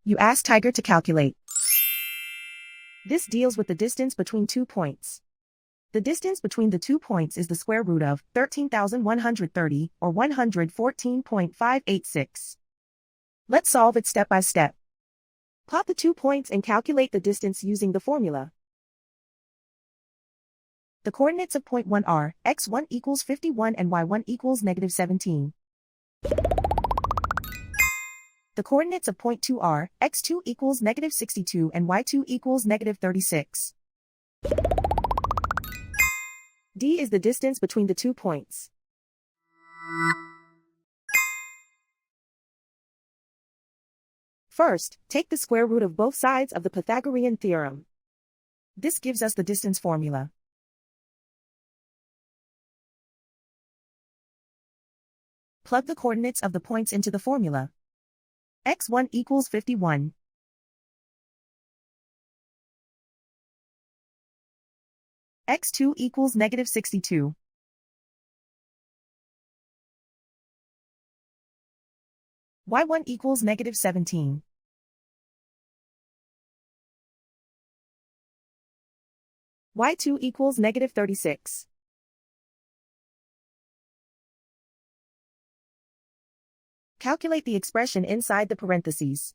You ask Tiger to calculate. This deals with the distance between 2 points. The distance between the 2 points is the square root of 13,130, or 114.586. Let's solve it step by step. Plot the 2 points and calculate the distance using the formula. The coordinates of point 1 are x1 equals 51 and y1 equals negative 17. The coordinates of point 2 are x2 equals negative 62 and y2 equals negative 36. D is the distance between the 2 points. First, take the square root of both sides of the Pythagorean theorem. This gives us the distance formula. Plug the coordinates of the points into the formula. x1 equals 51. x2 equals negative 62. y1 equals negative 17. y2 equals negative 36. Calculate the expression inside the parentheses.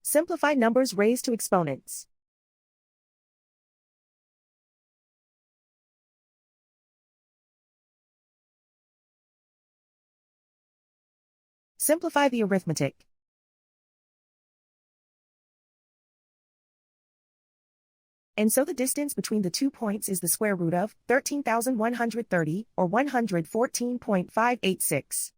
Simplify numbers raised to exponents. Simplify the arithmetic. And so the distance between the 2 points is the square root of 13,130, or 114.586.